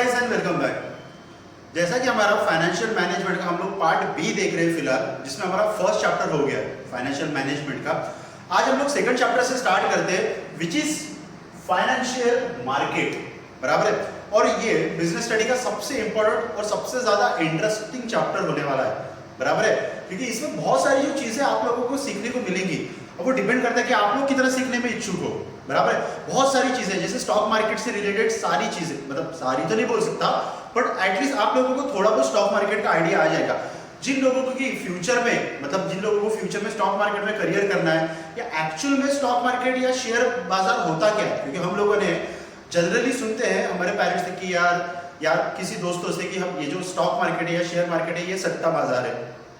Guys and welcome back. जैसा कि हमारा फाइनेंशियल मैनेजमेंट का हम लोग पार्ट बी देख रहे हैं फिलहाल, जिसमें हमारा फर्स्ट चैप्टर हो गया फाइनेंशियल मैनेजमेंट का। आज हम लोग सेकंड चैप्टर से स्टार्ट करते हैं विच इज फाइनेंशियल मार्केट, बराबर है। और ये बिजनेस स्टडी का सबसे इंपॉर्टेंट और सबसे ज्यादा इंटरेस्टिंग चैप्टर होने वाला है, बराबर है, क्योंकि इसमें बहुत सारी जो चीजें आप लोगों को सीखने को मिलेंगी और वो डिपेंड करता है कि आप लोग कितना सीखने में इच्छुक हो, बराबर है। बहुत सारी चीजें जैसे स्टॉक मार्केट से रिलेटेड सारी चीजें, मतलब सारी तो नहीं बोल सकता, बट एटलीस्ट आप लोगों को थोड़ा बहुत स्टॉक मार्केट का आइडिया आ जाएगा। जिन लोगों को कि फ्यूचर में, मतलब जिन लोगों को फ्यूचर में स्टॉक मार्केट में करियर करना है या एक्चुअल में स्टॉक मार्केट या शेयर बाजार होता क्या है, क्योंकि हम लोगों ने जनरली सुनते हैं हमारे पेरेंट्स से कि यार किसी दोस्तों से कि हम ये जो स्टॉक मार्केट है या शेयर मार्केट है ये सट्टा बाजार है,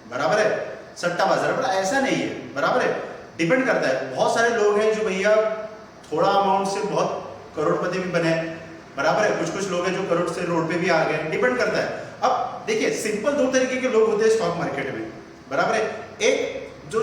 बराबर है, सट्टा बाजार है, पर ऐसा नहीं है, बराबर है। डिपेंड करता है, बहुत सारे लोग हैं जो भैया थोड़ा अमाउंट से बहुत करोड़पति भी बने, बराबर है, कुछ कुछ लोग हैं जो करोड़ से रोड पे भी आ गए, डिपेंड करता है। अब देखिए सिंपल दो तरीके के लोग होते हैं स्टॉक मार्केट में, बराबर है। एक जो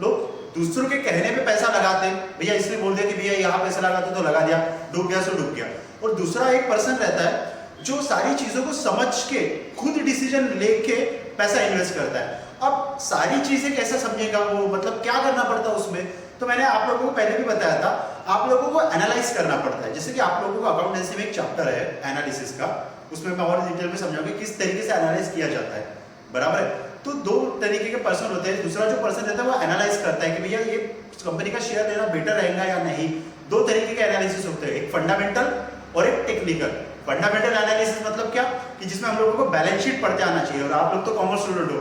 लोग दूसरों के कहने पे पैसा लगाते हैं, भैया इसने बोल दिया कि भैया यहाँ पैसा लगाते तो लगा दिया, डूब गया सो डूब गया। और दूसरा एक पर्सन रहता है जो सारी चीजों को समझ के खुद डिसीजन लेके पैसा इन्वेस्ट करता है। अब सारी चीजें कैसे समझेगा वो, मतलब क्या करना पड़ता है उसमें, तो मैंने आप लोगों को पहले भी बताया था, आप लोगों को एनालाइज करना पड़ता है। जैसे कि आप लोगों को अकाउंटेंसी में एक चैप्टर है एनालिसिस का, उसमें मैं और डिटेल में समझाऊंगा किस तरीके से एनालाइज किया जाता है, बराबर है। तो दो तरीके के पर्सन होते हैं, दूसरा जो पर्सन रहता है वो एनालाइज करता है कि भैया ये कंपनी का शेयर लेना बेटर रहेगा या नहीं। दो तरीके के एनालिसिस होते हैं, एक फंडामेंटल और एक टेक्निकल। फंडामेंटल एनालिसिस मतलब क्या कि जिसमें हम लोगों को बैलेंस शीट पढ़ते आना चाहिए, और आप लोग तो कॉमर्स स्टूडेंट हो,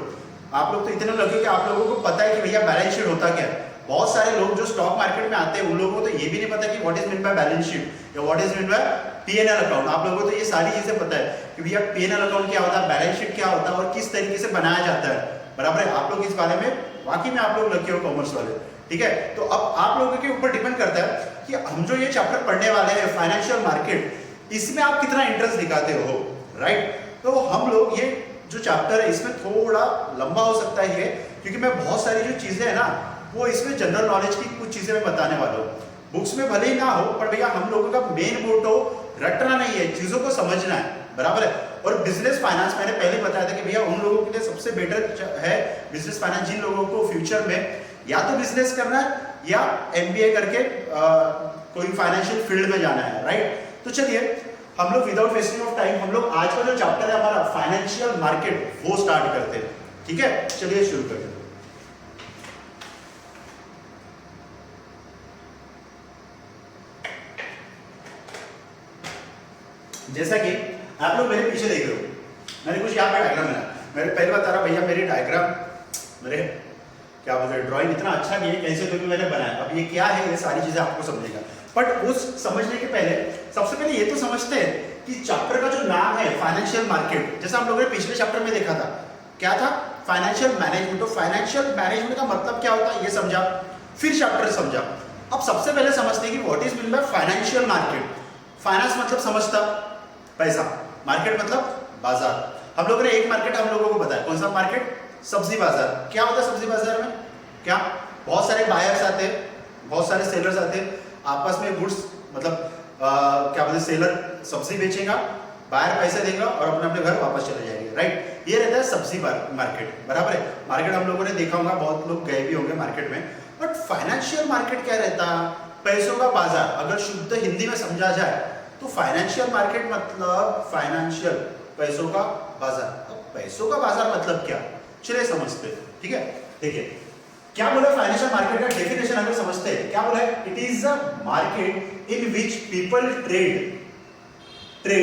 आप लोग तो इतने लगे कि आप लोगों को पता है कि भैया बैलेंस शीट होता क्या है। बहुत सारे लोग जो स्टॉक मार्केट में आते हैं उन लोगों को तो ये भी नहीं पता कि what is mean by balance sheet या what is mean by PNL account. आप लोगों को तो ये सारी चीजें पता है कि भैया पीएनएल अकाउंट क्या होता है, बैलेंस शीट क्या होता है और किस तरीके से बनाया जाता है, बराबर है। आप लोग इस बारे में वाकई में आप लोग लगे हो कॉमर्स वाले, ठीक है। तो अब आप लोगों के ऊपर डिपेंड करता है कि हम जो ये चैप्टर पढ़ने वाले हैं फाइनेंशियल मार्केट, इसमें आप कितना इंटरेस्ट दिखाते हो, राइट। तो हम लोग ये जो चैप्टर है इसमें थोड़ा लंबा हो सकता है ये, क्योंकि मैं बहुत सारी जो चीजें है ना वो इसमें जनरल नॉलेज की कुछ चीजें मैं बताने वाला हूँ। बुक्स में भले ही ना हो, पर भैया हम लोगों का मेन मोटो रटना नहीं है, चीजों को समझना है, बराबर है। और बिजनेस फाइनेंस मैंने पहले बताया था कि भैया उन लोगों के लिए सबसे बेटर है बिजनेस फाइनेंस जिन लोगों को फ्यूचर में या तो बिजनेस करना है या एमबीए करके कोई फाइनेंशियल फील्ड में जाना है, राइट। तो चलिए हम लोग विदाउट वेस्टिंग ऑफ टाइम हम लोग आज का जो चैप्टर है हमारा फाइनेंशियल मार्केट वो स्टार्ट करते हैं, ठीक है। चलिए शुरू करते हैं। जैसा कि आप लोग मेरे पीछे देख रहे हो, मैंने कुछ यहाँ पे डायग्राम बनाया। मैंने पहले बता रहा भैया मेरी डायग्राम, मेरे क्या बोलते हैं ड्राइंग इतना अच्छा नहीं है, कैसे तो भी मैंने बनाया। अब ये क्या है ये सारी चीजें आपको समझेगा, बट उस समझने के पहले सबसे पहले ये तो समझते हैं कि चैप्टर का जो नाम है फाइनेंशियल मार्केट, जैसा हम लोगों ने पिछले चैप्टर में देखा था, क्या था, फाइनेंशियल मैनेजमेंट। तो फाइनेंशियल मैनेजमेंट का मतलब क्या होता है ये समझा, फिर चैप्टर समझा। अब सबसे पहले समझते हैं कि what is mean by financial market. Finance मतलब समझता पैसा, मार्केट मतलब बाजार। हम लोगों ने एक मार्केट हम लोगों को बताया, कौन सा मार्केट, सब्जी बाजार। क्या होता है सब्जी बाजार में, क्या बहुत सारे बायर्स आते हैं, बहुत सारे सेलर्स आते हैं, आपस में गुड्स मतलब क्या बोलते हैं, सेलर सब्जी बेचेगा, बायर पैसे देगा और अपने अपने घर वापस चले जाएंगे, राइट। ये रहता है सब्जी मार्केट, बराबर है। मार्केट हम लोगों ने देखा होगा, बहुत लोग गए भी होंगे मार्केट में। बट फाइनेंशियल मार्केट क्या रहता है, पैसों का बाजार। अगर शुद्ध हिंदी में समझा जाए तो फाइनेंशियल मार्केट मतलब फाइनेंशियल, पैसों का बाजार। अब पैसों का बाजार मतलब क्या, चलिए समझते हैं, ठीक है। देखिए क्या बोला फाइनेंशियल मार्केट का डेफिनेशन अगर समझते हैं, क्या बोला है, it is a market in which people trade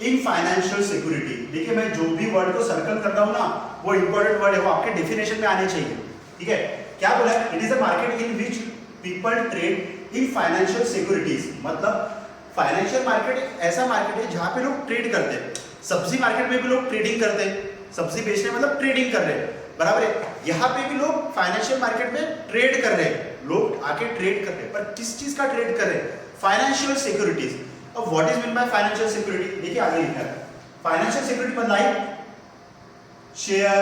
in financial security. देखिए मैं जो भी वर्ड को सर्कल कर रहा हूं ना वो इंपॉर्टेंट वर्ड है, वो आपके डेफिनेशन में आने चाहिए, ठीक है। क्या बोला है, it is a market in which people trade in financial securities. मतलब फाइनेंशियल मार्केट एक ऐसा मार्केट है जहां पे लोग ट्रेड करते हैं। सब्जी मार्केट में भी लोग ट्रेडिंग करते हैं, सब्जी बेचने मतलब ट्रेडिंग कर रहे हैं, बराबर है। यहाँ पे भी लोग फाइनेंशियल मार्केट में ट्रेड कर रहे हैं, लोग आके ट्रेड कर रहे हैं, पर किस चीज का ट्रेड कर रहे हैं, फाइनेंशियल सिक्योरिटीज। अब what is mean by financial security, देखिए आगे लिखा है, फाइनेंशियल सिक्योरिटी मतलब लाइक शेयर,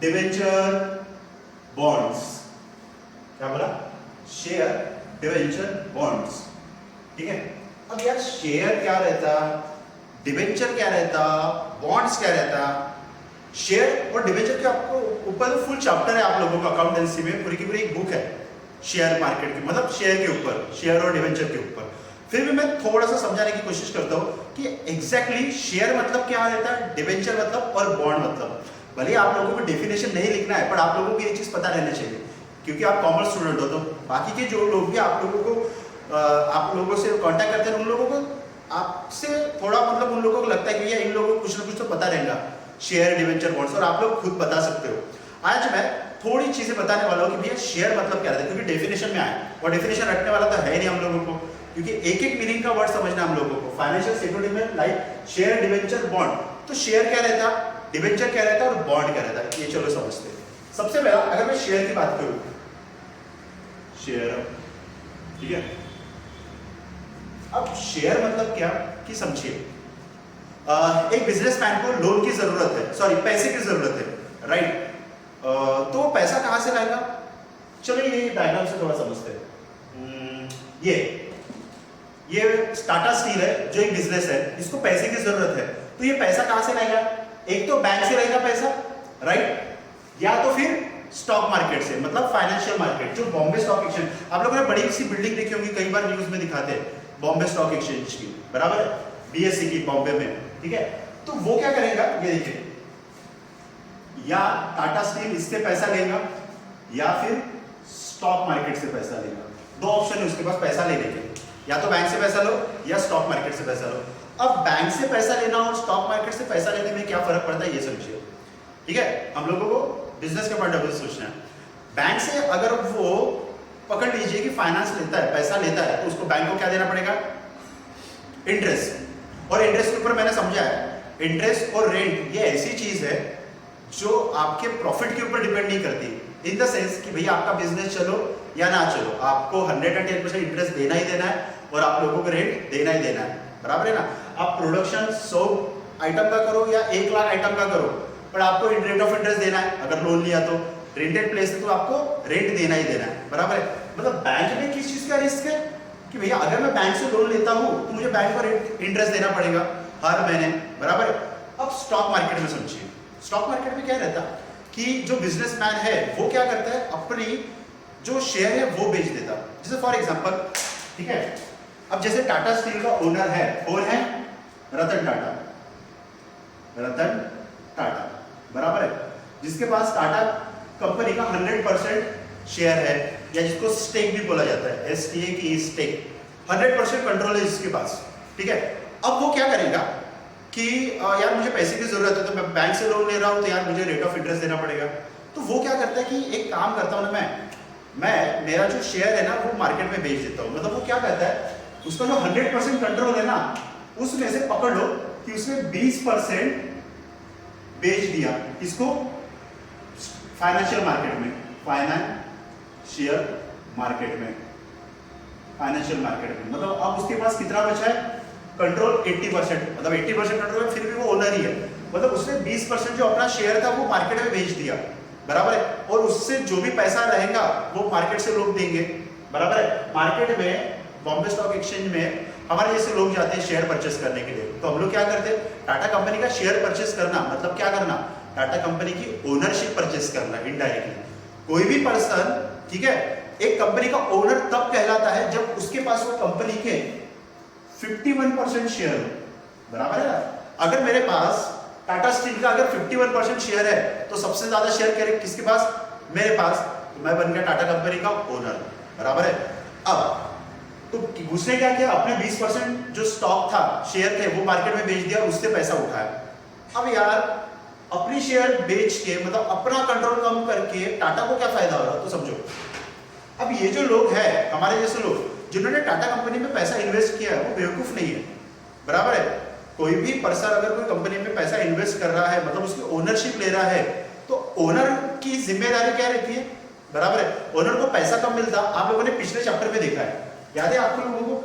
डिवेंचर, बॉन्ड्स। क्या बोला, शेयर, डिवेंचर, बॉन्ड्स, ठीक है। अब यार शेयर क्या रहता, डिवेंचर क्या रहता, बॉन्ड्स क्या रहता। शेयर और डिवेंचर के आपको ऊपर फुल चैप्टर है आप लोगों को अकाउंटेंसी में, पूरी की पूरी एक बुक है शेयर मार्केट की, मतलब शेयर के ऊपर, शेयर और डिवेंचर के ऊपर। फिर भी मैं थोड़ा सा समझाने की कोशिश करता हूँ कि एग्जैक्टली शेयर मतलब क्या रहता है, डिवेंचर मतलब और बॉन्ड मतलब। भले आप लोगों को डेफिनेशन नहीं लिखना है, पर आप लोगों को ये चीज पता रहना चाहिए, क्योंकि आप कॉमर्स स्टूडेंट हो। तो बाकी के जो लोग भी आप लोगों से कांटेक्ट करते हैं, उन लोगों को आपसे थोड़ा मतलब उन लोगों को लगता है कि भैया इन लोगों को कुछ ना कुछ तो पता रहेगा शेयर, डिवेंचर, बॉन्ड्स, और आप लोग खुद बता सकते हो। आज मैं थोड़ी चीजें बताने वाला हूँ कि भैया शेयर मतलब क्या रहता है, क्योंकि डेफिनेशन में आए और डेफिनेशन रखने वाला तो है नहीं हम लोगों को, क्योंकि एक एक मीनिंग का वर्ड समझना हम लोगों को। फाइनेंशियल सिक्योरिटी में लाइक शेयर, डिवेंचर, बॉन्ड, तो शेयर क्या रहता है, डिवेंचर क्या रहता है और बॉन्ड क्या रहता है, ये चलो समझते हैं। सबसे पहला अगर मैं शेयर की बात करूं, शेयर, ठीक है। अब शेयर मतलब क्या कि समझिए, एक बिजनेसमैन को लोन की जरूरत है, सॉरी पैसे की जरूरत है, राइट। तो पैसा कहां से लाएगा, चलो ये डायग्राम से थोड़ा समझते हैं। ये टाटा स्टील है जो एक बिजनेस है, इसको पैसे की जरूरत है, तो ये पैसा कहां से लाएगा, एक तो बैंक से लाएगा पैसा, राइट, या तो फिर स्टॉक मार्केट से, मतलब फाइनेंशियल मार्केट, जो बॉम्बे स्टॉक एक्सचेंज, आप लोगों ने बड़ी सी बिल्डिंग देखी होगी, कई बार न्यूज में दिखाते हैं बॉम्बे स्टॉक एक्सचेंज की, बराबर, बीएससी की बॉम्बे में, ठीक है। तो वो क्या करेगा, ये देखिए, या टाटा स्टील इससे पैसा लेगा या फिर स्टॉक मार्केट से पैसा लेगा। दो ऑप्शन है उसके पास पैसा लेने के, या तो बैंक से पैसा लो या स्टॉक मार्केट से पैसा लो। अब बैंक से पैसा लेना और स्टॉक मार्केट से पैसा लेने में क्या फर्क पड़ता है ये समझिए, ठीक है। हम लोगों को बिजनेस के पॉइंट ऑफ व्यू से सोचना है। बैंक से अगर वो पकड़ लीजिए कि फाइनेंस लेता है, पैसा लेता है, तो उसको बैंक को क्या देना पड़ेगा, इंटरेस्ट। और इंटरेस्ट के ऊपर मैंने समझा है, इंटरेस्ट और रेंट ये ऐसी चीज है जो आपके प्रॉफिट के ऊपर डिपेंड नहीं करती, इन द सेंस कि भैया आपका बिजनेस चलो या ना चलो, आपको 110% इंटरेस्ट देना ही देना है और आप लोगों को रेंट देना ही देना है, बराबर है ना। आप प्रोडक्शन 100 आइटम का करो या 1 लाख आइटम का करो, पर आपको रेट ऑफ इंटरेस्ट देना है। अगर लोन लिया तो रेंटेड प्लेस है तो आपको रेंट देना ही देना है, बराबर है। मतलब बैंक में किस चीज का रिस्क है कि भैया अगर मैं बैंक से लोन लेता हूं तो मुझे बैंक को इंटरेस्ट देना पड़ेगा हर महीने, बराबर है। अब स्टॉक मार्केट में समझिए, स्टॉक मार्केट में क्या रहता कि जो बिजनेसमैन है वो क्या करता है, अपनी जो शेयर है वो बेच देता। जैसे फॉर एग्जांपल, ठीक है, अब जैसे टाटा स्टील का ओनर है, कौन है, रतन टाटा, रतन टाटा, बराबर है, जिसके पास टाटा कंपनी का 100% शेयर है, या जिसको स्टेक भी बोला जाता है, STA की स्टेक, 100% कंट्रोल है जिसके पास, ठीक है। अब वो क्या करेगा कि यार मुझे पैसे की जरूरत है, तो मैं बैंक से लोन ले रहा हूं, तो यार मुझे रेट ऑफ इंटरेस्ट देना पड़ेगा। तो वो क्या करता है कि एक काम करता हूं ना, मैं मेरा जो शेयर है ना वो मार्केट में बेच देता हूं। मतलब वो क्या करता है, उसका जो 100% कंट्रोल है ना, उसमें से पकड़ लो कि उसने 20% बेच दिया, इसको फाइनेंशियल मार्केट में, फाइनेंशियल मार्केट में, फाइनेंशियल मार्केट में, मतलब अब उसके पास कितना बचा है, कंट्रोल 80%, मतलब 80% कंट्रोल है, फिर भी वो ओनर ही है। मतलब उसने 20% जो अपना शेयर था वो मार्केट में बेच दिया, बराबर है, और उससे जो भी पैसा रहेगा वो मार्केट से लोग देंगे, बराबर है। मार्केट में बॉम्बे स्टॉक एक्सचेंज में हमारे जैसे लोग जाते हैं शेयर परचेस करने के लिए, तो हम लोग क्या करते हैं, टाटा कंपनी का शेयर परचेस करना मतलब क्या करना, टाटा कंपनी की ओनरशिप परचेस करना इनडायरेक्टली। कोई भी पर्सन, ठीक है, एक कंपनी का ओनर तब कहलाता है जब उसके पास वो कंपनी के 51% शेयर हो, बराबर है। अगर मेरे पास टाटा स्टील का अगर 51% शेयर है तो सबसे ज्यादा शेयर किसके पास, मेरे पास, तो मैं बन गया टाटा कंपनी का ओनर, बराबर है। अब तो उसने क्या किया, अपने 20% जो स्टॉक था, शेयर थे, वो मार्केट में बेच दिया और उससे पैसा उठाया। अब यार अपनी शेयर बेच के, मतलब अपना कंट्रोल कम करके टाटा को क्या फायदा हो रहा, तो समझो। अब ये जो लोग हैं, हमारे जैसे लोग जिन्होंने टाटा कंपनी में पैसा इन्वेस्ट किया है, वो बेवकूफ नहीं है, बराबर है। कोई भी पर्सन अगर कोई कंपनी में पैसा इन्वेस्ट कर रहा है, मतलब उसकी ओनरशिप ले रहा है, तो ओनर की जिम्मेदारी क्या रहती है, बराबर है। ओनर को पैसा कम मिलता, आप लोगों ने पिछले चैप्टर में देखा है, याद है आपको लोगों को,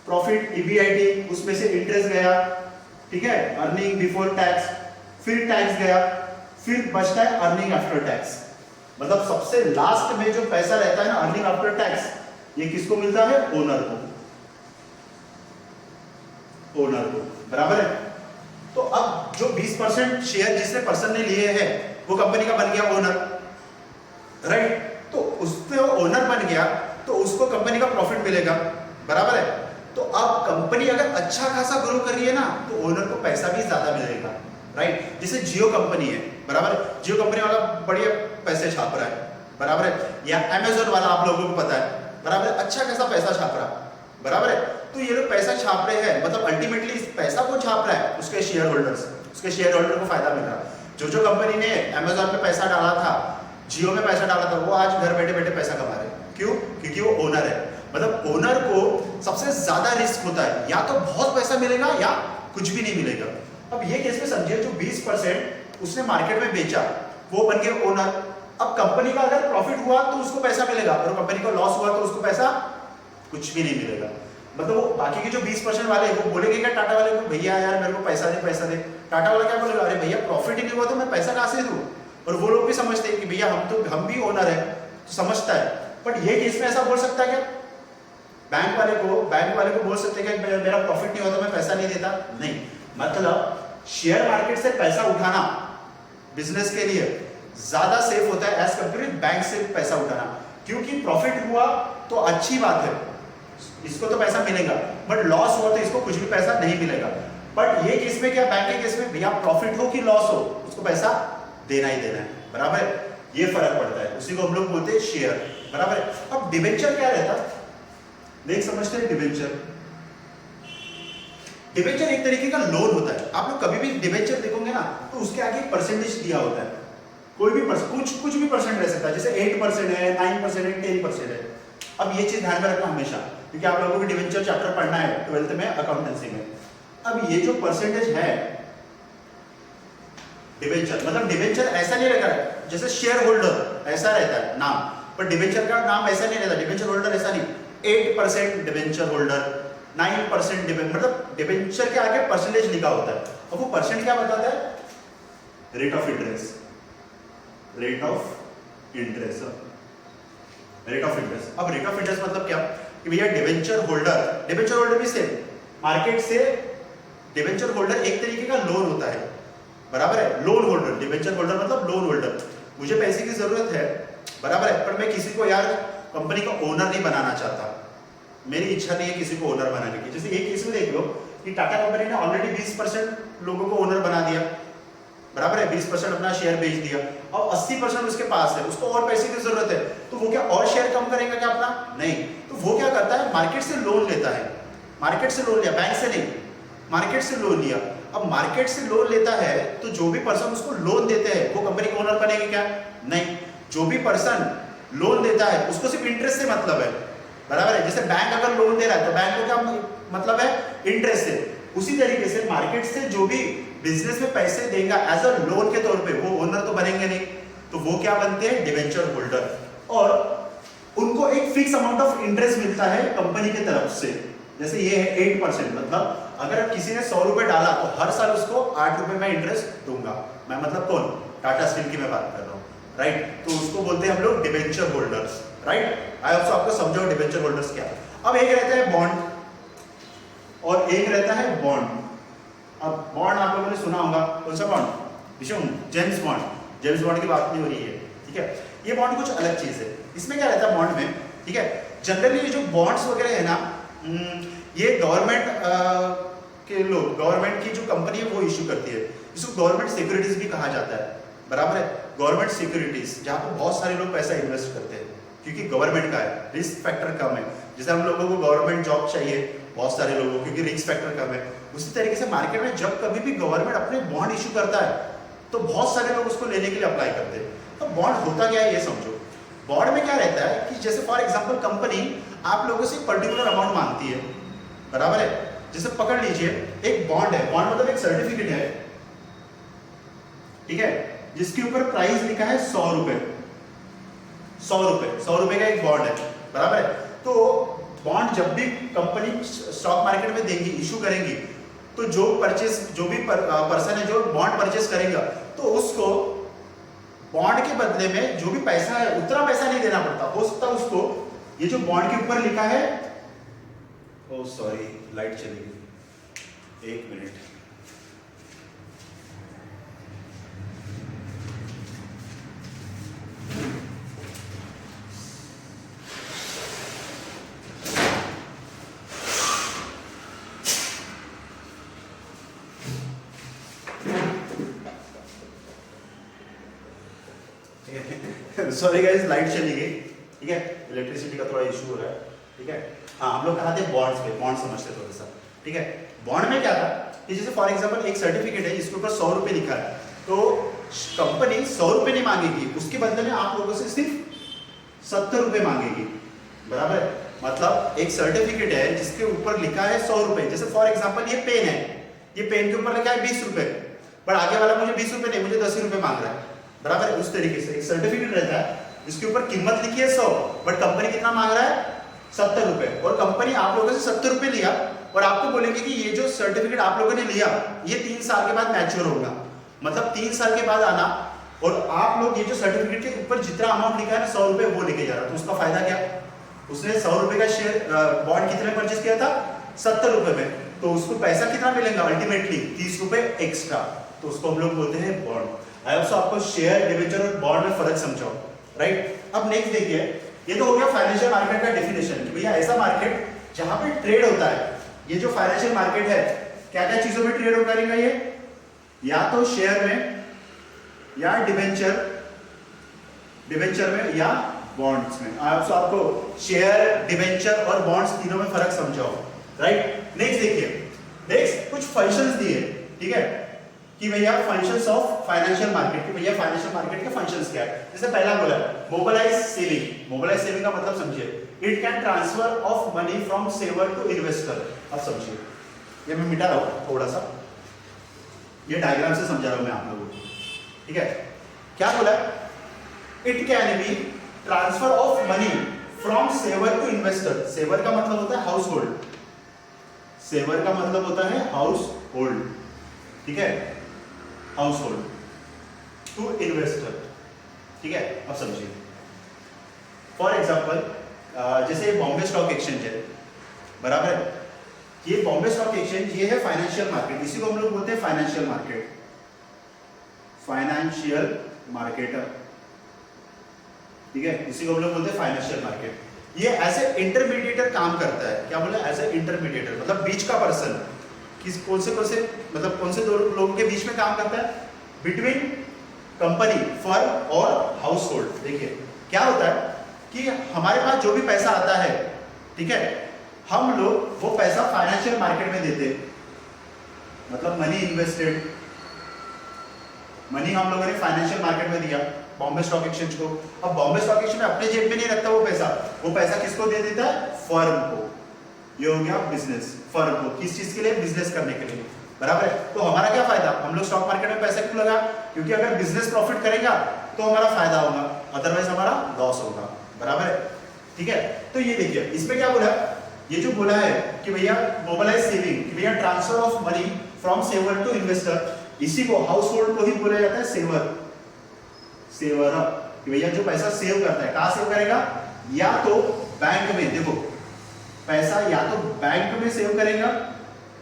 प्रॉफिट, EBIT, उसमें से इंटरेस्ट गया, ठीक है, अर्निंग बिफोर टैक्स, फिर टैक्स गया, फिर बचता है अर्निंग आफ्टर टैक्स। मतलब सबसे लास्ट में जो पैसा रहता है ना, अर्निंग आफ्टर टैक्स, ये किसको मिलता है, ओनर को। ओनर को, बराबर है। तो अब जो 20% शेयर जिसने पर्सन ने लिए हैं वो कंपनी का बन गया ओनर, राइट। तो उसने ओनर बन गया तो उसको कंपनी का प्रॉफिट मिलेगा, बराबर है। तो अब कंपनी अगर अच्छा खासा ग्रो कर रही है ना तो ओनर को पैसा भी ज्यादा मिलेगा, राइट। जैसे जियो कंपनी है, बराबर है, जियो कंपनी वाला बढ़िया पैसे छाप रहा है, बराबर है। या अमेजोन वाला आप लोगों को पता है, बराबर है, अच्छा खासा पैसा छाप रहा है, बराबर है। तो ये लोग पैसा छाप रहे हैं, मतलब अल्टीमेटली पैसा कौन छाप रहा है? उसके शेयर होल्डर्स, उसके शेयर होल्डर को फायदा मिल रहा है। जो कंपनी ने अमेजोन पे पैसा डाला था, जियो में पैसा डाला था, वो आज घर बैठे बैठे पैसा कमा रहे हैं। क्यों? क्योंकि वो ओनर है। मतलब ओनर को सबसे ज्यादा रिस्क होता है, या तो बहुत पैसा मिलेगा या कुछ भी नहीं मिलेगा। अब ये केस में समझिए, जो 20% उसने मार्केट में बेचा वो बन गया ओनर। अब कंपनी का अगर प्रॉफिट हुआ तो उसको पैसा मिलेगा, और कंपनी का लॉस हुआ तो उसको पैसा कुछ भी नहीं मिलेगा। मतलब वो बाकी के जो 20% वाले वो बोलेंगे क्या टाटा वाले को, भैया यार मेरे को पैसा दे पैसा दे। टाटा वाला क्या बोलेगा, अरे भैया प्रॉफिट ही नहीं हुआ तो मैं पैसा कहां से दूं। और वो लोग भी समझते हैं कि भैया हम भी ओनर है, तो समझता है। बट ये केस में ऐसा बोल सकता है क्या? बैंक वाले को बोल सकते हैं कि मेरा प्रॉफिट नहीं हुआ तो मैं पैसा नहीं देता? नहीं। मतलब शेयर मार्केट से पैसा उठाना बिजनेस के लिए ज्यादा सेफ होता है एज कंपेयर टू बैंक से पैसा उठाना, क्योंकि प्रॉफिट हुआ तो अच्छी बात है, इसको तो पैसा मिलेगा, बट लॉस हुआ तो इसको कुछ भी पैसा नहीं मिलेगा। बट ये केस में क्या, बैंक के केस में भैया प्रॉफिट हो कि लॉस हो उसको पैसा देना ही देना है, बराबर है। ये फर्क पड़ता है, उसी को हम लोग बोलते हैं शेयर, बराबर है। अब डिबेंचर क्या रहता है, देख समझते हैं। डिबेंचर एक तरीके का लोन होता है। आप लोग कभी भी डिबेंचर देखोगे ना तो उसके आगे परसेंटेज दिया होता है, कोई भी कुछ भी परसेंट रह सकता है, जैसे 8% है, 9% है, 10% है। अब ये चीज ध्यान में रखना हमेशा, क्योंकि आप लोगों को डिबेंचर चैप्टर पढ़ना है 12th में अकाउंटेंसी में। अब ये जो परसेंटेज है डिबेंचर, मतलब डिबेंचर ऐसा नहीं रहता है जैसे शेयर होल्डर ऐसा रहता है नाम, पर डिबेंचर का नाम ऐसा नहीं रहता। डिबेंचर होल्डर ऐसा नहीं, 8% डिबेंचर होल्डर, 9% डिबेंचर, मतलब डिबेंचर के आगे परसेंटेज लिखा होता है। और वो परसेंट क्या बताता है? Rate of interest, rate of interest. अब रेट ऑफ इंटरेस्ट मतलब क्या कि भैया डिबेंचर होल्डर भी सेम मार्केट से, डिबेंचर होल्डर एक तरीके का लोन होता है, बराबर है। लोन होल्डर, डिबेंचर होल्डर मतलब लोन होल्डर। मुझे पैसे की जरूरत है, बराबर है, पर मैं किसी को यार कंपनी का ओनर नहीं बनाना चाहता, मेरी इच्छा नहीं है किसी को ओनर बनाने की। जैसे एक केस में देख लो कि टाटा कंपनी ने ऑलरेडी 20% लोगों को ओनर बना दिया, बराबर है, 20% अपना शेयर बेच दिया, और 80% उसके पास है, उसको और पैसे की जरूरत है, तो वो क्या और शेयर कम करेगा क्या अपना? नहीं। तो वो क्या करता है, मार्केट से लोन लेता है, मार्केट से लोन लिया, बैंक से नहीं, मार्केट से लोन लिया। अब मार्केट से लोन लेता है तो जो भी पर्सन उसको लोन देते हैं वो कंपनी का ओनर बनेगा क्या? नहीं। जो भी पर्सन लोन देता है उसको सिर्फ इंटरेस्ट से मतलब है, बराबर है। जैसे बैंक अगर लोन दे रहा है तो बैंक को क्या मतलब है? इंटरेस्ट से। उसी तरीके से मार्केट से जो भी बिजनेस में पैसे देगा एज अ लोन के तौर पे, वो ओनर तो बनेंगे नहीं, तो वो क्या बनते हैं? Debenture holder. और उनको एक फिक्स अमाउंट ऑफ इंटरेस्ट मिलता है कंपनी की तरफ से। जैसे ये है 8%, मतलब अगर किसी ने 100 रुपए डाला तो हर साल उसको 8 रुपए में इंटरेस्ट दूंगा मैं, मतलब कौन? टाटा स्टील की मैं बात कर रहा हूँ, राइट। तो उसको बोलते हैं हम लोग debenture holders, right. I also आपको समझाओ डिबेंचर होल्डर्स क्या। अब एक रहता है बॉन्ड और एक रहता है बॉन्ड। अब बॉन्ड आप लोगों ने सुना होगा, कौन सा bond? James bond. James bond की बात नहीं हो रही है, ठीक है। ये बॉन्ड कुछ अलग चीज है। इसमें क्या रहता है बॉन्ड में, ठीक है, जनरली ये जो बॉन्ड्स वगैरह है ना, ये गवर्नमेंट के लोग, गवर्नमेंट की जो कंपनी है वो इश्यू करती है। इसको गवर्नमेंट सिक्योरिटीज भी कहा जाता है, बराबर है। गवर्नमेंट सिक्योरिटीज जहाँ पर बहुत सारे लोग पैसा इन्वेस्ट करते हैं, क्योंकि गवर्नमेंट का है, रिस्क फैक्टर कम है। जैसे हम लोगों को गवर्नमेंट जॉब चाहिए बहुत सारे लोगों को, क्योंकि रिस्क फैक्टर कम है। उसी तरीके से मार्केट में जब कभी भी गवर्नमेंट अपने बॉन्ड इशू करता है तो बहुत सारे लोग उसको लेने के लिए अप्लाई करते हैं। तो बॉन्ड होता क्या है ये समझो। बॉन्ड में क्या रहता है कि जैसे फॉर एग्जांपल कंपनी आप लोगों से पर्टिकुलर अमाउंट मांगती है, बराबर है। जैसे पकड़ लीजिए एक बॉन्ड है, बॉन्ड मतलब एक सर्टिफिकेट है, ठीक है, जिसके ऊपर प्राइस लिखा है 100 रुपए, 100 रुपए का एक बॉन्ड है, बराबर है। तो बॉन्ड जब भी कंपनी स्टॉक मार्केट में देंगी, इशू करेंगी, तो जो भी पर्सन है जो बॉन्ड परचेस करेगा, तो उसको बॉन्ड के बदले में जो भी पैसा है उतना पैसा नहीं देना पड़ता। हो सकता है उसको ये जो बॉन्ड के ऊपर लिखा है, ओ सॉरी लाइट चली गई, एक मिनट। सॉरी गाइस, लाइट चली गई। ठीक है, इलेक्ट्रिसिटी का थोड़ा इशू हो रहा है। ठीक है, हाँ हम लोग कहा थे बॉन्ड्स पे, बॉन्ड समझते थोड़ा सा। ठीक है, बॉन्ड में क्या था कि जैसे फॉर एग्जांपल एक सर्टिफिकेट है जिसके ऊपर 100 रुपये लिखा है, तो कंपनी 100 रुपये नहीं मांगेगी, उसके बदले में आप लोगों से सिर्फ 70 रुपये मांगेगी। बराबर, मतलब एक सर्टिफिकेट है जिसके ऊपर लिखा है 100 रुपये। जैसे फॉर एग्जाम्पल ये पेन है, ये पेन के ऊपर लिखा है 20 रुपये, पर आगे वाला मुझे 20 रुपये नहीं, मुझे 10 ही रुपये मांग रहा है। बराबर, उस तरीके से एक सर्टिफिकेट रहता है जिसके ऊपर कीमत लिखी है 100, बट कंपनी कितना मांग रहा है 70 रुपये। और कंपनी आप लोगों से 70 रुपये लिया और आपको बोलेंगे कि ये जो सर्टिफिकेट आप लोगों ने लिया ये 3 साल के बाद मैच्योर होगा। मतलब 3 साल के बाद आना, और आप लोग ये जो सर्टिफिकेट के ऊपर जितना अमाउंट लिखा है ना 100 रुपये वो लेके जा रहा है, तो उसका फायदा क्या? उसने 100 रुपये का शेयर बॉन्ड कितने में परचेज किया था? 70 रुपये में, तो उसको पैसा कितना मिलेगा अल्टीमेटली? 30 रुपये एक्स्ट्रा, तो उसको हम लोग बोलते हैं बॉन्ड। आई होप सो आपको शेयर, डिबेंचर और बॉन्ड में फर्क समझाओ, राइट? अब नेक्स्ट देखिए, ये तो हो गया फाइनेंशियल मार्केट का डेफिनेशन कि भैया ऐसा मार्केट जहां पे ट्रेड होता है। ये जो फाइनेंशियल मार्केट है क्या क्या चीजों में ट्रेड करेगा? ये या तो शेयर में, या डिबेंचर में, या बॉन्ड्स में। आई होप सो आपको शेयर, डिबेंचर और बॉन्ड्स तीनों में फर्क समझाओ, राइट? नेक्स्ट देखिए, नेक्स्ट कुछ फंक्शंस दिए, ठीक है, कि भैया फंक्शंस ऑफ फाइनेंशियल मार्केट, कि भैया फाइनेंशियल मार्केट के फंक्शंस क्या है। जैसे पहला बोला मोबिलाइज सेविंग। मोबिलाइज सेविंग का मतलब समझिए, it can transfer of money from saver to investor. अब समझिए, ये मैं मिटा रहा हूं थोड़ा सा, ये डायग्राम से समझा रहा हूं मैं आप लोगों को। ठीक है, क्या बोला? It can be transfer of money from saver to investor. Saver का मतलब होता है हाउस होल्ड, सेवर का मतलब होता है हाउस होल्ड, ठीक है, हाउस होल्ड टू इन्वेस्टर। ठीक है, अब समझिए, फॉर एग्जाम्पल जैसे बॉम्बे स्टॉक एक्सचेंज है, बराबर है, ये बॉम्बे स्टॉक एक्सचेंज ये है फाइनेंशियल मार्केट, इसी को हम लोग बोलते हैं फाइनेंशियल मार्केट, फाइनेंशियल मार्केटर। ठीक है, इसी को हम लोग बोलते हैं फाइनेंशियल मार्केट। ये एज ए इंटरमीडिएटर काम करता है। क्या बोला? एज ए इंटरमीडिएटर, मतलब बीच का पर्सन। कौन से मतलब कौन से दो लोगों के बीच में काम करता है? बिटवीन कंपनी, फर्म और हाउस होल्ड। देखिए क्या होता है कि हमारे पास जो भी पैसा आता है, ठीक है, हम लोग वो पैसा फाइनेंशियल मार्केट में देते, मतलब मनी इन्वेस्टेड, मनी हम लोगों ने फाइनेंशियल मार्केट में दिया बॉम्बे स्टॉक एक्सचेंज को। अब बॉम्बे स्टॉक एक्सचेंज में अपने जेब में नहीं रखता वो पैसा किसको दे देता है? फर्म को। ये हो गया बिजनेस, फर्म को, किस चीज के लिए? बिजनेस करने के लिए, बराबर है। तो हमारा क्या फायदा? हम लोग स्टॉक मार्केट में पैसा क्यों लगा? क्योंकि अगर बिजनेस प्रॉफिट करेगा तो हमारा फायदा होगा, अदरवाइज हमारा लॉस होगा, बराबर है। ठीक है, तो ये देखिए इसमें क्या बोला, ये जो बोला है कि भैया मोबिलाइज सेविंग, कि भैया transfer of money from saver to investor, इसी को हाउस होल्ड को ही बोला जाता है सेवर, सेवर, कि भैया जो पैसा सेव करता है, कहां सेव करेगा? या तो बैंक में, देखो पैसा या तो बैंक में सेव करेगा,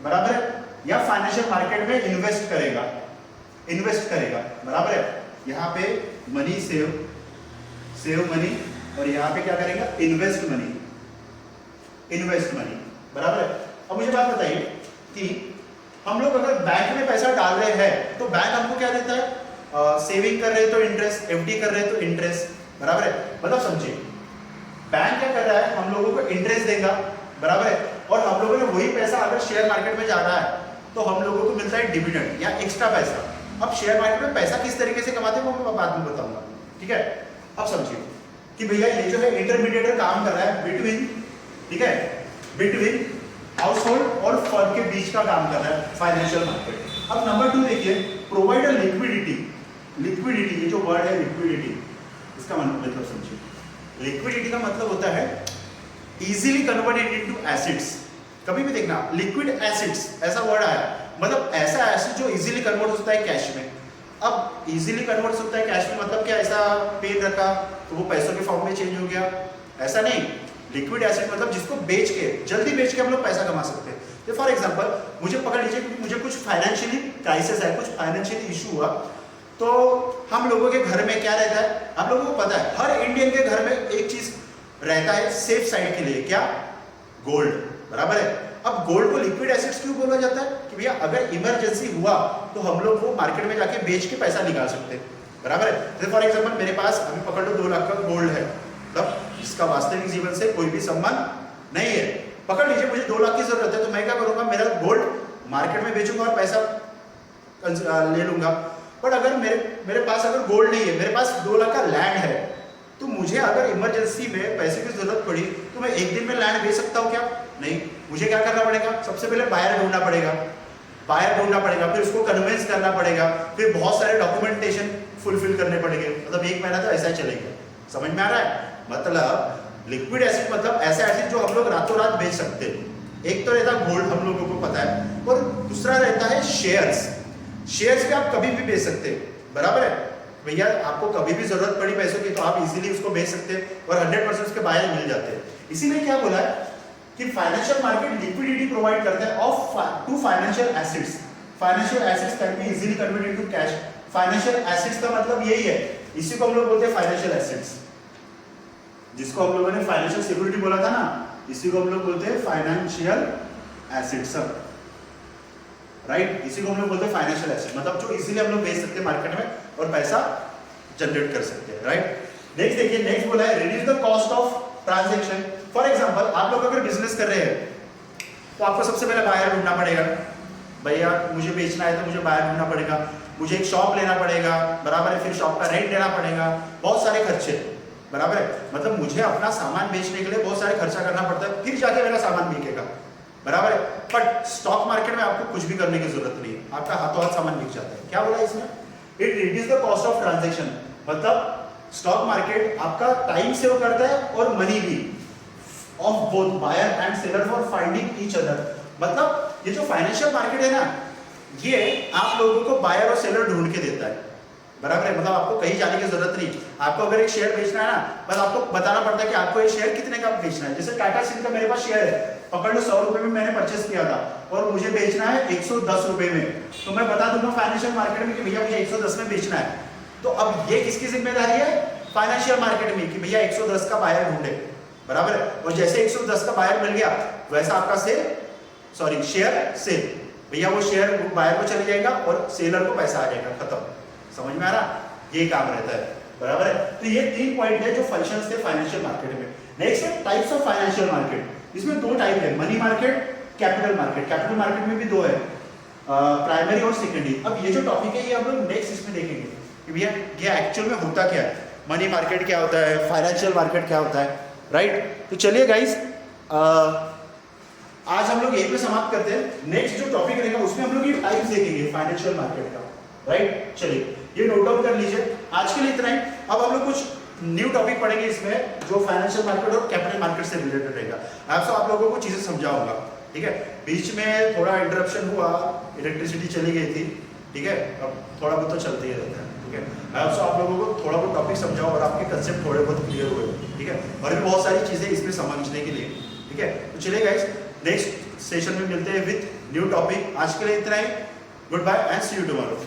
बराबर है, या फाइनेंशियल मार्केट में इन्वेस्ट करेगा, बराबर है। यहाँ पे मनी सेव मनी, और यहाँ पे क्या करेगा? इन्वेस्ट मनी, बराबर है। अब मुझे बात बताइए कि हम लोग अगर बैंक में पैसा डाल रहे हैं तो बैंक हमको क्या देता है? सेविंग कर रहे हैं तो इंटरेस्ट, एफडी कर रहे हैं तो इंटरेस्ट, बराबर है। मतलब समझिए, बैंक क्या कर रहा है? हम लोगों को इंटरेस्ट देगा, बराबर है, और हम लोगों ने वही पैसा अगर शेयर मार्केट में जा रहा है तो हम लोगों को मिलता है डिविडेंड या एक्स्ट्रा पैसा। अब शेयर मार्केट में पैसा किस तरीके से कमाते हैं वो मैं बाद में बताऊंगा, ठीक है। अब समझिए कि भैया ये जो है इंटरमीडिएटर काम कर रहा है बिटवीन, ठीक है, बिटवीन हाउस होल्ड और फर्म के बीच का काम कर रहा है फाइनेंशियल मार्केट। अब नंबर 2 देखिए, प्रोवाइड अ लिक्विडिटी, ये जो वर्ड है लिक्विडिटी, इसका मतलब समझिए, लिक्विडिटी का मतलब होता है इजीली कन्वर्टेड इनटू एसिड्स। कभी भी देखना लिक्विड एसिड्स ऐसा वर्ड आया, मतलब ऐसा एसिड जो इजीली कन्वर्ट होता है कैश में। अब इजीली कन्वर्ट होता है कैश में मतलब क्या? ऐसा पेन रखा तो वो पैसों के फॉर्म में चेंज हो गया, ऐसा नहीं। लिक्विड एसेट मतलब जिसको बेच के जल्दी बेच के हम लोग पैसा कमा सकते हैं। तो फॉर एग्जांपल मुझे पकड़ लीजिए कि मुझे कुछ फाइनेंशियली क्राइसिस है, कुछ फाइनेंशियली इशू हुआ, तो हम लोगों के घर में क्या रहता है, हम लोगों को पता है हर इंडियन के घर में एक चीज रहता है सेफ साइड के लिए, क्या? गोल्ड, बराबर है। अब गोल्ड को लिक्विड एसेट्स क्यों बोला जाता है? कि भैया अगर इमरजेंसी हुआ तो हम लोग वो मार्केट में जाके बेच के पैसा निकाल सकते हैं, बराबर है। जैसे फॉर एग्जांपल मेरे पास अभी पकड़ लो 2 लाख का गोल्ड है, मतलब जिसका वास्तविक जीवन से कोई भी संबंध नहीं है। पकड़ लीजिए मुझे 2 लाख की जरूरत है, तो मैं क्या करूंगा, मेरा गोल्ड मार्केट में बेचूंगा और पैसा ले लूंगा। बट अगर मेरे पास अगर गोल्ड नहीं है, मेरे पास 2 लाख का लैंड है, तो मुझे अगर इमरजेंसी में पैसे की जरूरत पड़ी तो मैं एक दिन में लैंड बेच सकता हूँ क्या? नहीं। मुझे क्या करना पड़ेगा? सबसे पहले बायर ढूंढना पड़ेगा, फिर उसको कन्विंस करना पड़ेगा, फिर बहुत सारे डॉक्यूमेंटेशन फुलफिल करने पड़ेंगे, मतलब 1 महीना तो ऐसा ही चलेगा। समझ में आ रहा है? मतलब लिक्विड एसेट मतलब ऐसे एसेट जो हम लोग रातों रात बेच सकते हैं। एक तो रहता है गोल्ड, हम लोगों को पता है, और दूसरा रहता है शेयर्स। शेयर्स पे आप कभी भी बेच सकते हैं, बराबर है भैया। आपको कभी भी जरूरत पड़ी पैसों की तो आप इजीली उसको बेच सकते हैं और 100% उसके बायर मिल जाते हैं। इसीलिए क्या बोला है कि फाइनेंशियल मार्केट लिक्विडिटी प्रोवाइड करता है of to financial assets. Financial assets can be easily converted to cash. Financial assets का मतलब यही है, इसी को हम लोग बोलते हैं फाइनेंशियल एसेट्स, जिसको हम लोगों ने फाइनेंशियल सिक्योरिटी बोला था ना, इसी को हम लोग बोलते हैं फाइनेंशियल एसेट्स, राइट। इसी को हम लोग बोलते हैं फाइनेंशियल एसेट, मतलब जो इजीली हम लोग बेच सकते हैं मार्केट में और पैसा जनरेट कर सकते हैं, राइट। नेक्स्ट देखिए, नेक्स्ट बोला है reduce the cost of transaction. For example आप लोग अगर बिजनेस कर रहे हैं तो आपको सबसे पहले बायर ढूंढना पड़ेगा। भैया मुझे बेचना है तो मुझे बायर ढूंढना पड़ेगा, मुझे एक शॉप लेना पड़ेगा, बराबर है, फिर शॉप का रेंट देना पड़ेगा, बहुत सारे खर्चे, बराबर है। मतलब मुझे अपना सामान बेचने के लिए बहुत सारे खर्चा करना पड़ता है, फिर जाके मेरा सामान बिकेगा, बराबर है। बट स्टॉक मार्केट में आपको कुछ भी करने की जरूरत नहीं है, आपका हाथों हाथ सामान बिक जाता है। क्या बोला इसमें? It reduce the cost of transaction, मतलब स्टॉक मार्केट आपका टाइम सेव करता है और मनी भी, of both buyer and seller for finding each other. मतलब ये जो फाइनेंशियल मार्केट है ना, ये आप लोगों को बायर और सेलर ढूंढ के देता है, बराबर है। मतलब आपको कहीं जाने की जरूरत नहीं। आपको अगर एक शेयर बेचना है ना, बस आपको बताना पड़ता है कि आपको ये शेयर कितने का बेचना है। जैसे टाटा स्टील का मेरे पास शेयर है, पकड़ लो 100 रुपए में मैंने परचेस किया था और मुझे बेचना है 110 रुपए में, तो मैं बता दूंगा फाइनेंशियल मार्केट में कि भैया मुझे 110 में बेचना है। तो अब ये किसकी जिम्मेदारी है? फाइनेंशियल मार्केट में, कि भैया 110 का बायर ढूंढे, बराबर है। और जैसे 110 का बायर मिल गया वैसा आपका शेयर सेल, भैया वो शेयर बायर को चले जाएगा और सेलर को पैसा आ जाएगा, खत्म। समझ में आ रहा? ये काम रहता है, बराबर है। तो ये 3 पॉइंट है जो फंक्शंस थे फाइनेंशियल मार्केट में। नेक्स्ट है टाइप्स ऑफ फाइनेंशियल मार्केट। इसमें 2 टाइप है, money market, capital market. Capital market में भी 2 है, प्राइमरी और सेकेंडरी। अब ये जो टॉपिक है ये हम लोग नेक्स्ट इसमें देखेंगे कि भैया ये एक्चुअल में होता क्या है, मनी मार्केट क्या होता है, फाइनेंशियल मार्केट क्या होता है, राइट। तो चलिए गाइस, आज हम लोग यहीं पे समाप्त करते हैं। नेक्स्ट जो टॉपिक रहेगा उसमें हम लोग ये टाइप्स देखेंगे फाइनेंशियल मार्केट का, राइट। चलिए ये नोट डाउन कर लीजिए। आज के लिए इतना ही। अब हम लोग कुछ न्यू टॉपिक पढ़ेंगे इसमें जो फाइनेंशियल मार्केट और कैपिटल मार्केट से रिलेटेड रहेगा। आप लोगों को चीजें समझाऊंगा, ठीक है। बीच में थोड़ा इंटरप्शन हुआ, इलेक्ट्रिसिटी चली गई थी, ठीक है। अब थोड़ा बहुत तो चलते ही रहता है, ठीक है। आप लोगों को थोड़ा बहुत टॉपिक समझाओ और आपके कंसेप्ट थोड़े बहुत क्लियर हुए, ठीक है। और भी बहुत सारी चीजें इसमें समझने के लिए, ठीक है। तो चलिए गाइस, नेक्स्ट सेशन में मिलते हैं विद न्यू टॉपिक। आज के लिए इतना ही। Good bye and see you tomorrow.